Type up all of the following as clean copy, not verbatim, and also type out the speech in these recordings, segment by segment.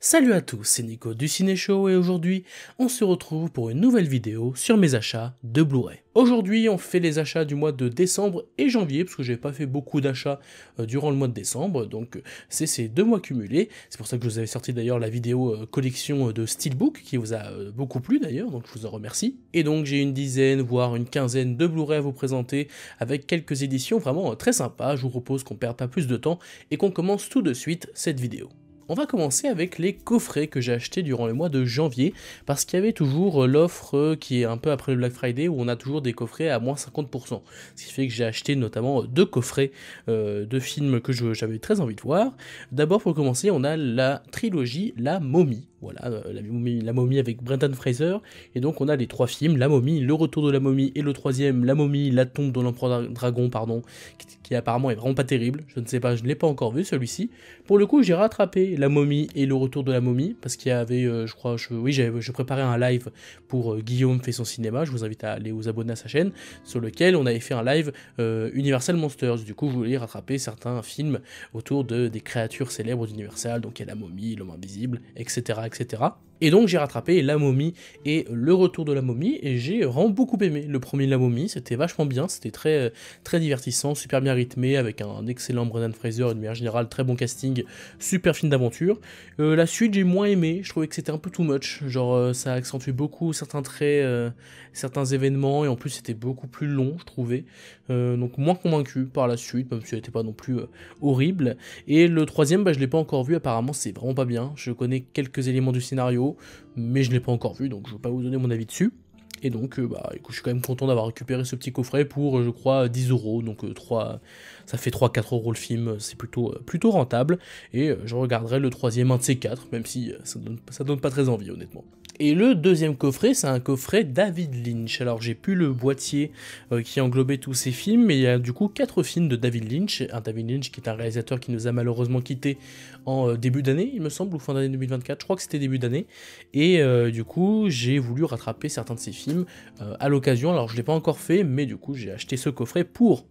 Salut à tous, c'est Nico du Ciné Show et aujourd'hui on se retrouve pour une nouvelle vidéo sur mes achats de Blu-ray. Aujourd'hui on fait les achats du mois de décembre et janvier parce que j'ai pas fait beaucoup d'achats durant le mois de décembre, donc c'est ces 2 mois cumulés. C'est pour ça que je vous avais sorti d'ailleurs la vidéo collection de Steelbook qui vous a beaucoup plu d'ailleurs, donc je vous en remercie. Et donc j'ai une dizaine voire une quinzaine de Blu-ray à vous présenter avec quelques éditions vraiment très sympas. Je vous propose qu'on perde pas plus de temps et qu'on commence tout de suite cette vidéo. On va commencer avec les coffrets que j'ai achetés durant le mois de janvier, parce qu'il y avait toujours l'offre qui est un peu après le Black Friday, où on a toujours des coffrets à moins 50%. Ce qui fait que j'ai acheté notamment 2 coffrets de films que j'avais très envie de voir. D'abord, pour commencer, on a la trilogie La Momie. Voilà, la momie avec Brendan Fraser, et donc on a les 3 films, La Momie, Le Retour de la Momie, et le troisième, La Momie, La Tombe de l'Empereur Dragon, pardon, qui apparemment est vraiment pas terrible, je ne sais pas, je ne l'ai pas encore vu celui-ci. Pour le coup, j'ai rattrapé La Momie et Le Retour de la Momie, parce qu'il y avait, je préparais un live pour Guillaume fait son cinéma, je vous invite à aller vous abonner à sa chaîne, sur lequel on avait fait un live Universal Monsters, du coup je voulais rattraper certains films autour des créatures célèbres d'Universal, donc il y a La Momie, L'Homme Invisible, etc. Et donc j'ai rattrapé La Momie et Le Retour de la Momie, et j'ai vraiment beaucoup aimé le premier La Momie, c'était vachement bien, c'était très, très divertissant, super bien rythmé, avec un excellent Brendan Fraser, une manière générale, très bon casting, super film d'aventure. La suite j'ai moins aimé, je trouvais que c'était un peu too much, genre ça accentuait beaucoup certains traits, certains événements, et en plus c'était beaucoup plus long je trouvais, donc moins convaincu par la suite, même si elle n'était pas non plus horrible. Et le troisième, je l'ai pas encore vu, apparemment c'est vraiment pas bien, je connais quelques éléments du scénario, mais je l'ai pas encore vu, donc je vais pas vous donner mon avis dessus. Et donc, écoute, je suis quand même content d'avoir récupéré ce petit coffret pour, je crois, 10€, donc ça fait 3-4€ le film, c'est plutôt rentable, et je regarderai le troisième, un de ces 4, même si ça donne pas très envie, honnêtement. Et le deuxième coffret, c'est un coffret David Lynch. Alors j'ai plus le boîtier qui englobait tous ces films, mais il y a du coup 4 films de David Lynch. Un David Lynch qui est un réalisateur qui nous a malheureusement quittés en début d'année, il me semble, ou fin d'année 2024, je crois que c'était début d'année. Et du coup, j'ai voulu rattraper certains de ces films à l'occasion. Alors je ne l'ai pas encore fait, mais du coup j'ai acheté ce coffret pour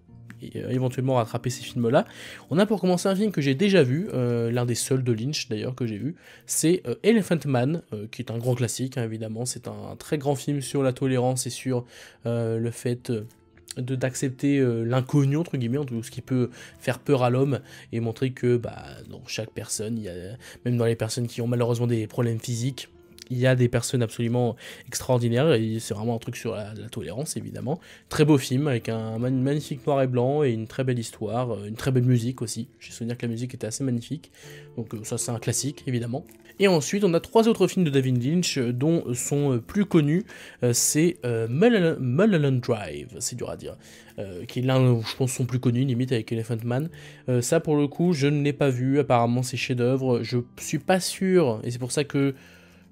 éventuellement rattraper ces films-là. On a pour commencer un film que j'ai déjà vu, l'un des seuls de Lynch d'ailleurs que j'ai vu, c'est Elephant Man, qui est un grand classique, hein, évidemment. C'est un très grand film sur la tolérance et sur le fait d'accepter l'inconnu, entre guillemets, tout ce qui peut faire peur à l'homme, et montrer que dans chaque personne, même dans les personnes qui ont malheureusement des problèmes physiques, il y a des personnes absolument extraordinaires, et c'est vraiment un truc sur la tolérance, évidemment. Très beau film, avec un magnifique noir et blanc, et une très belle histoire, une très belle musique aussi. J'ai souvenir que la musique était assez magnifique, donc ça c'est un classique, évidemment. Et ensuite, on a 3 autres films de David Lynch, dont son plus connu, c'est Mulholland Drive, c'est dur à dire, qui est l'un, je pense, son plus connu, limite, avec Elephant Man. Ça, pour le coup, je ne l'ai pas vu, apparemment c'est chef-d'œuvre, je suis pas sûr, et c'est pour ça que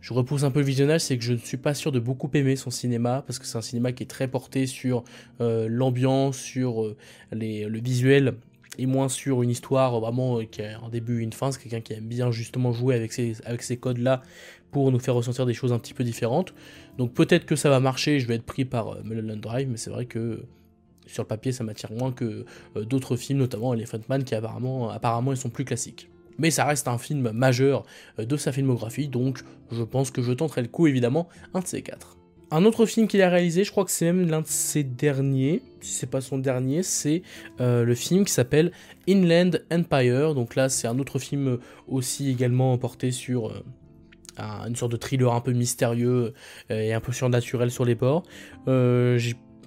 je repousse un peu le visionnage, c'est que je ne suis pas sûr de beaucoup aimer son cinéma, parce que c'est un cinéma qui est très porté sur l'ambiance, sur le visuel, et moins sur une histoire vraiment qui a un début et une fin. C'est quelqu'un qui aime bien justement jouer avec ces codes-là pour nous faire ressentir des choses un petit peu différentes. Donc peut-être que ça va marcher, je vais être pris par Mulholland Drive, mais c'est vrai que sur le papier ça m'attire moins que d'autres films, notamment Elephant Man, qui apparemment ils sont plus classiques. Mais ça reste un film majeur de sa filmographie, donc je pense que je tenterai le coup, évidemment, un de ces 4. Un autre film qu'il a réalisé, je crois que c'est même l'un de ses derniers, si c'est pas son dernier, c'est le film qui s'appelle Inland Empire. Donc là, c'est un autre film aussi également porté sur une sorte de thriller un peu mystérieux et un peu surnaturel sur les bords.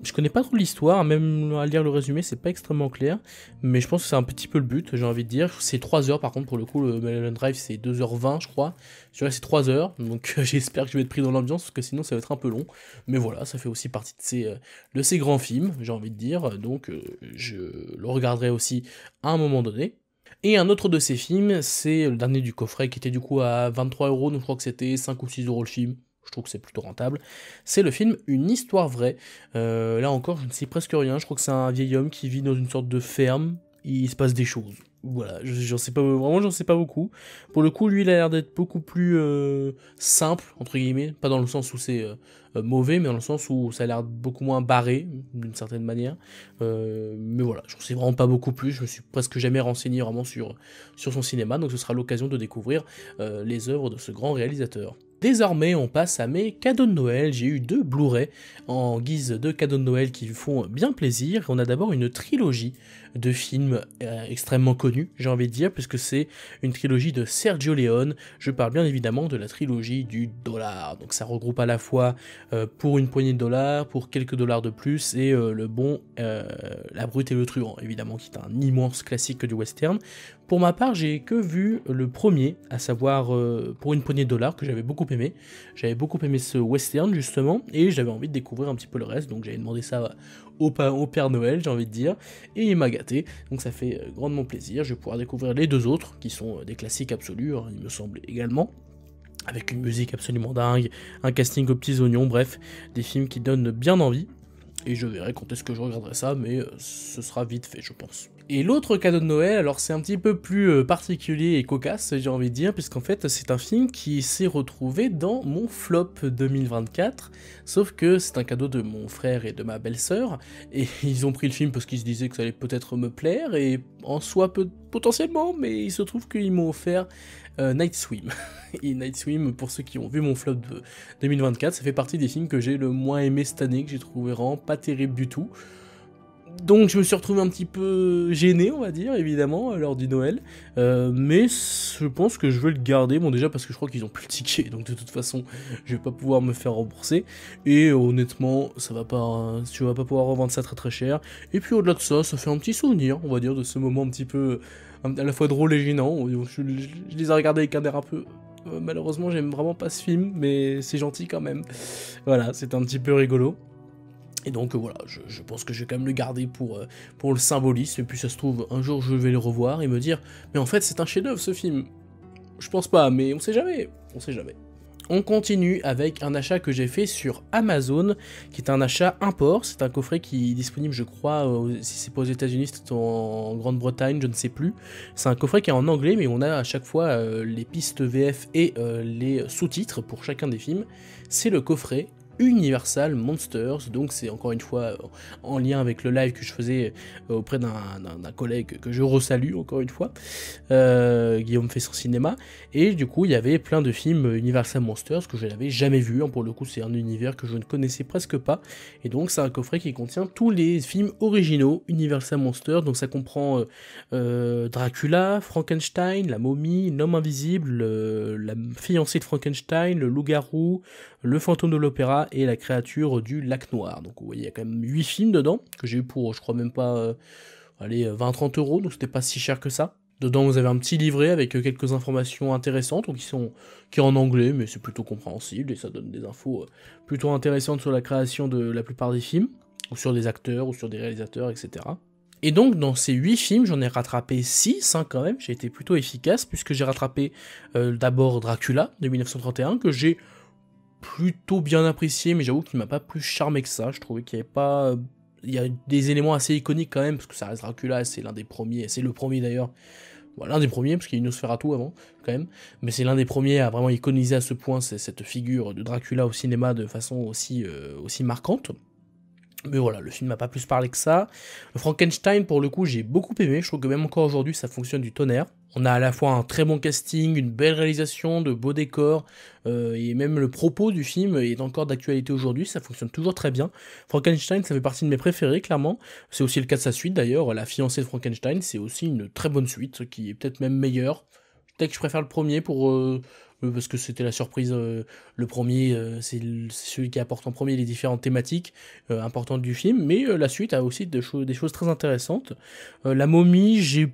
Je connais pas trop l'histoire, même à lire le résumé, c'est pas extrêmement clair, mais je pense que c'est un petit peu le but, j'ai envie de dire. C'est 3 heures par contre, pour le coup, le Mulholland Drive c'est 2h20, je crois. Celui-là c'est 3 heures, donc j'espère que je vais être pris dans l'ambiance, parce que sinon ça va être un peu long. Mais voilà, ça fait aussi partie de ces grands films, j'ai envie de dire, donc je le regarderai aussi à un moment donné. Et un autre de ces films, c'est le dernier du coffret, qui était du coup à 23€, donc je crois que c'était 5 ou 6€ le film. Je trouve que c'est plutôt rentable. C'est le film Une histoire vraie. Là encore, je ne sais presque rien. Je crois que c'est un vieil homme qui vit dans une sorte de ferme. Il se passe des choses. Voilà, j'en sais pas, vraiment j'en sais pas beaucoup. Pour le coup, lui, il a l'air d'être beaucoup plus simple, entre guillemets, pas dans le sens où c'est mauvais, mais dans le sens où ça a l'air beaucoup moins barré, d'une certaine manière. Mais voilà, j'en sais vraiment pas beaucoup plus, je me suis presque jamais renseigné vraiment sur son cinéma, donc ce sera l'occasion de découvrir les œuvres de ce grand réalisateur. Désormais, on passe à mes cadeaux de Noël. J'ai eu 2 Blu-ray en guise de cadeaux de Noël qui font bien plaisir. On a d'abord une trilogie de films extrêmement connus, j'ai envie de dire, puisque c'est une trilogie de Sergio Leone. Je parle bien évidemment de la trilogie du dollar. Donc ça regroupe à la fois pour une poignée de dollars, pour quelques dollars de plus, et le bon La Brute et le Truand, évidemment, qui est un immense classique du western. Pour ma part, j'ai que vu le premier, à savoir Pour une poignée de dollars, que j'avais beaucoup aimé. J'avais beaucoup aimé ce western, justement, et j'avais envie de découvrir un petit peu le reste, donc j'avais demandé ça au Père Noël, j'ai envie de dire, et il m'a gâté, donc ça fait grandement plaisir. Je vais pouvoir découvrir les 2 autres, qui sont des classiques absolus, hein, il me semble également, avec une musique absolument dingue, un casting aux petits oignons, bref, des films qui donnent bien envie. Et je verrai quand est-ce que je regarderai ça, mais ce sera vite fait, je pense. Et l'autre cadeau de Noël, alors c'est un petit peu plus particulier et cocasse, j'ai envie de dire, puisqu'en fait c'est un film qui s'est retrouvé dans mon flop 2024, sauf que c'est un cadeau de mon frère et de ma belle-sœur, et ils ont pris le film parce qu'ils se disaient que ça allait peut-être me plaire, et en soi potentiellement, mais il se trouve qu'ils m'ont offert Night Swim. Et Night Swim, pour ceux qui ont vu mon flop de 2024, ça fait partie des films que j'ai le moins aimé cette année, que j'ai trouvé vraiment pas terrible du tout. Donc je me suis retrouvé un petit peu gêné, on va dire, évidemment, lors du Noël. Mais je pense que je vais le garder, bon déjà parce que je crois qu'ils ont plus le ticket, donc de toute façon, je vais pas pouvoir me faire rembourser. Et honnêtement, ça va pas, tu vas pas pouvoir revendre ça très très cher. Et puis au-delà de ça, ça fait un petit souvenir, on va dire, de ce moment un petit peu à la fois drôle et gênant. Je les ai regardés avec un air un peu... malheureusement, j'aime vraiment pas ce film, mais c'est gentil quand même. Voilà, c'est un petit peu rigolo. Et donc voilà, je pense que je vais quand même le garder pour le symbolisme, et puis ça se trouve, un jour je vais le revoir et me dire « Mais en fait c'est un chef-d'œuvre ce film !» Je pense pas, mais on sait jamais, on sait jamais. On continue avec un achat que j'ai fait sur Amazon, qui est un achat import. C'est un coffret qui est disponible, je crois, si c'est pas aux États-Unis, c'est en Grande-Bretagne, je ne sais plus. C'est un coffret qui est en anglais, mais on a à chaque fois les pistes VF et les sous-titres pour chacun des films. C'est le coffret Universal Monsters, donc c'est encore une fois en lien avec le live que je faisais auprès d'un collègue que je resalue encore une fois, Guillaume fait son cinéma, et du coup il y avait plein de films Universal Monsters que je n'avais jamais vus, hein, pour le coup c'est un univers que je ne connaissais presque pas, et donc c'est un coffret qui contient tous les films originaux Universal Monsters, donc ça comprend Dracula, Frankenstein, la momie, l'homme invisible, la fiancée de Frankenstein, le loup-garou, le fantôme de l'opéra et la créature du lac noir. Donc vous voyez, il y a quand même 8 films dedans, que j'ai eu pour, je crois même pas, 20-30 euros, donc c'était pas si cher que ça. Dedans, vous avez un petit livret avec quelques informations intéressantes, donc qui est en anglais, mais c'est plutôt compréhensible, et ça donne des infos plutôt intéressantes sur la création de la plupart des films, ou sur des acteurs, ou sur des réalisateurs, etc. Et donc, dans ces 8 films, j'en ai rattrapé 6, hein, quand même, j'ai été plutôt efficace, puisque j'ai rattrapé d'abord Dracula, de 1931, que j'ai plutôt bien apprécié, mais j'avoue qu'il m'a pas plus charmé que ça. Je trouvais qu'il y avait pas... Il y a des éléments assez iconiques quand même, parce que ça reste Dracula, c'est l'un des premiers, c'est le premier d'ailleurs, bon, l'un des premiers, parce qu'il y a Nosferatu avant, quand même, mais c'est l'un des premiers à vraiment iconiser à ce point cette figure de Dracula au cinéma de façon aussi marquante. Mais voilà, le film m'a pas plus parlé que ça. Frankenstein, pour le coup, j'ai beaucoup aimé. Je trouve que même encore aujourd'hui, ça fonctionne du tonnerre. On a à la fois un très bon casting, une belle réalisation, de beaux décors, et même le propos du film est encore d'actualité aujourd'hui, ça fonctionne toujours très bien. Frankenstein, ça fait partie de mes préférés, clairement. C'est aussi le cas de sa suite, d'ailleurs. La fiancée de Frankenstein, c'est aussi une très bonne suite, qui est peut-être même meilleure. Peut-être que je préfère le premier parce que c'était la surprise. Le premier, c'est celui qui apporte en premier les différentes thématiques importantes du film, mais la suite a aussi des choses très intéressantes. La momie, j'ai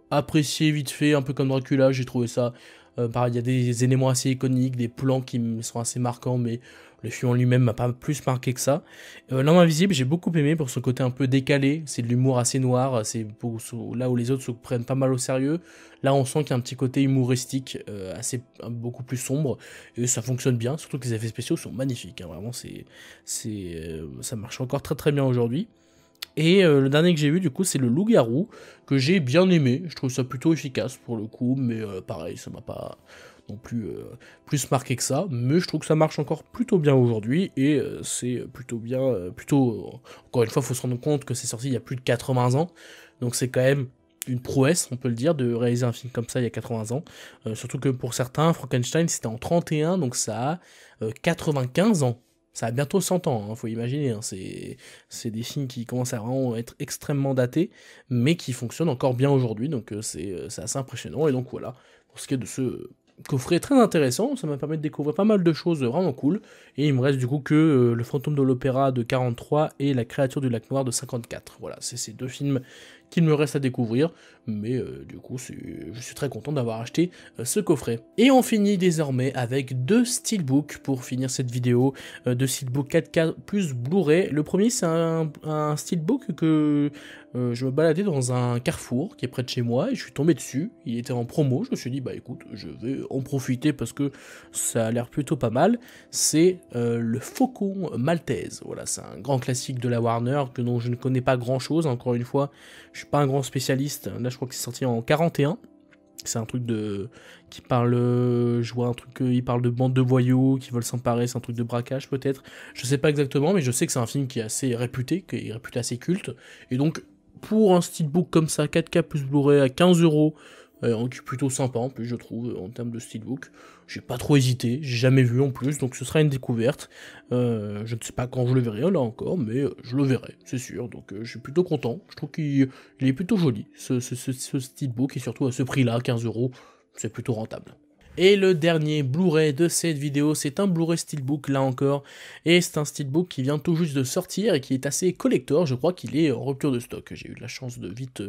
apprécié vite fait, un peu comme Dracula, j'ai trouvé ça... pareil, il y a des éléments assez iconiques, des plans qui me sont assez marquants, mais le film en lui-même m'a pas plus marqué que ça. L'homme invisible, j'ai beaucoup aimé pour son côté un peu décalé, c'est de l'humour assez noir, c'est là où les autres se prennent pas mal au sérieux. Là, on sent qu'il y a un petit côté humoristique beaucoup plus sombre, et ça fonctionne bien, surtout que les effets spéciaux sont magnifiques, hein, vraiment, ça marche encore très très bien aujourd'hui. Et le dernier que j'ai vu du coup c'est le Loup-garou, que j'ai bien aimé, je trouve ça plutôt efficace pour le coup, mais pareil, ça m'a pas non plus plus marqué que ça, mais je trouve que ça marche encore plutôt bien aujourd'hui, et c'est plutôt bien, encore une fois, faut se rendre compte que c'est sorti il y a plus de 80 ans, donc c'est quand même une prouesse, on peut le dire, de réaliser un film comme ça il y a 80 ans, surtout que pour certains, Frankenstein c'était en 31, donc ça a 95 ans. Ça a bientôt 100 ans, hein, faut imaginer, hein, c'est des films qui commencent à vraiment être extrêmement datés, mais qui fonctionnent encore bien aujourd'hui, donc c'est assez impressionnant, et donc voilà, pour ce qui est de ce coffret très intéressant, ça m'a permis de découvrir pas mal de choses vraiment cool, et il me reste du coup que Le Fantôme de l'Opéra de 43 et La Créature du Lac Noir de 54, voilà, c'est ces deux films qu'il me reste à découvrir, mais du coup je suis très content d'avoir acheté ce coffret. Et on finit désormais avec deux steelbooks pour finir cette vidéo, deux steelbooks 4K plus Blu-ray. Le premier c'est un steelbook que je me baladais dans un carrefour qui est près de chez moi et je suis tombé dessus, il était en promo, je me suis dit bah écoute je vais en profiter parce que ça a l'air plutôt pas mal. C'est le Faucon Maltese, voilà, c'est un grand classique de la Warner dont je ne connais pas grand chose, encore une fois je suis pas un grand spécialiste, là je crois que c'est sorti en 41, c'est un truc qui parle, je vois un truc, il parle de bande de voyous qui veulent s'emparer, c'est un truc de braquage peut-être, je sais pas exactement, mais je sais que c'est un film qui est assez réputé, qui est réputé assez culte, et donc pour un steelbook comme ça, 4K plus Blu-ray à 15 €, qui est plutôt sympa en plus je trouve, en termes de steelbook, j'ai pas trop hésité, j'ai jamais vu en plus, donc ce sera une découverte, je ne sais pas quand je le verrai là encore, mais je le verrai, c'est sûr, donc je suis plutôt content, je trouve qu'il est plutôt joli, ce steelbook, et surtout à ce prix-là, 15 €, c'est plutôt rentable. Et le dernier Blu-ray de cette vidéo, c'est un Blu-ray Steelbook, là encore, et c'est un Steelbook qui vient tout juste de sortir et qui est assez collector, je crois qu'il est en rupture de stock, j'ai eu de la chance de je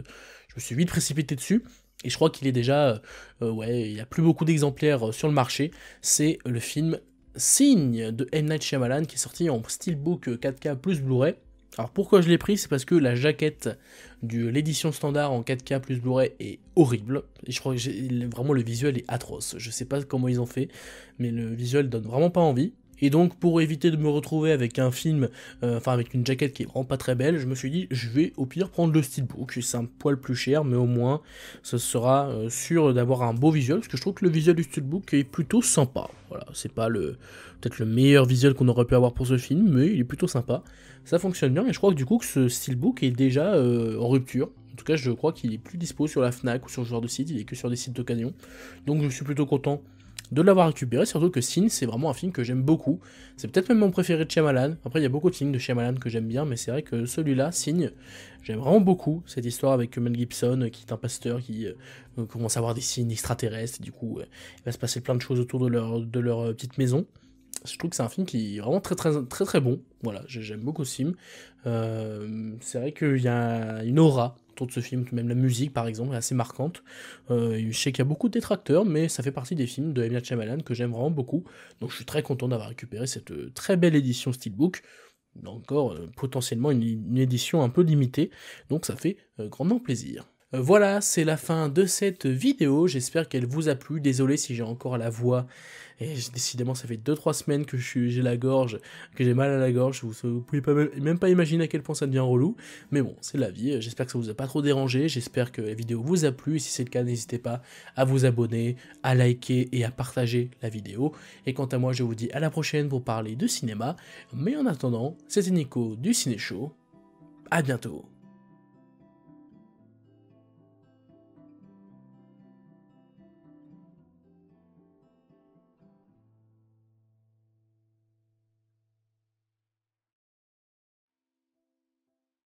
me suis vite précipité dessus, et je crois qu'il est déjà, ouais, il n'y a plus beaucoup d'exemplaires sur le marché, c'est le film Signe de M. Night Shyamalan qui est sorti en Steelbook 4K plus Blu-ray. Alors pourquoi je l'ai pris, c'est parce que la jaquette de l'édition standard en 4K plus Blu-ray est horrible, et je crois que vraiment le visuel est atroce, je sais pas comment ils ont fait, mais le visuel donne vraiment pas envie. Et donc pour éviter de me retrouver avec un film, enfin avec une jaquette qui est vraiment pas très belle, je me suis dit je vais au pire prendre le steelbook, c'est un poil plus cher mais au moins ce sera sûr d'avoir un beau visuel, parce que je trouve que le visuel du steelbook est plutôt sympa. Voilà, c'est pas peut-être le meilleur visuel qu'on aurait pu avoir pour ce film, mais il est plutôt sympa, ça fonctionne bien, et je crois que du coup que ce steelbook est déjà en rupture. En tout cas je crois qu'il est plus dispo sur la Fnac ou sur ce genre de site, il est que sur des sites d'occasion, donc je suis plutôt content de l'avoir récupéré, surtout que Signe, c'est vraiment un film que j'aime beaucoup. C'est peut-être même mon préféré de Shyamalan. Après, il y a beaucoup de films de Shyamalan que j'aime bien, mais c'est vrai que celui-là, Signe, j'aime vraiment beaucoup. Cette histoire avec Mel Gibson, qui est un pasteur qui commence à avoir des signes extraterrestres, et du coup, il va se passer plein de choses autour de leur petite maison. Je trouve que c'est un film qui est vraiment très bon. Voilà, j'aime beaucoup ce film. C'est vrai qu'il y a une aura autour de ce film, même la musique par exemple est assez marquante. Je sais qu'il y a beaucoup de détracteurs, mais ça fait partie des films de M. Night Shyamalan que j'aime vraiment beaucoup. Donc je suis très content d'avoir récupéré cette très belle édition Steelbook. Encore potentiellement une édition un peu limitée, donc ça fait grandement plaisir. Voilà, c'est la fin de cette vidéo, j'espère qu'elle vous a plu, désolé si j'ai encore la voix, et décidément ça fait 2-3 semaines que j'ai la gorge, que j'ai mal à la gorge, vous pouvez même pas imaginer à quel point ça devient relou, mais bon, c'est la vie, j'espère que ça vous a pas trop dérangé, j'espère que la vidéo vous a plu, et si c'est le cas, n'hésitez pas à vous abonner, à liker et à partager la vidéo, et quant à moi, je vous dis à la prochaine pour parler de cinéma, mais en attendant, c'était Nico du Ciné Show, à bientôt.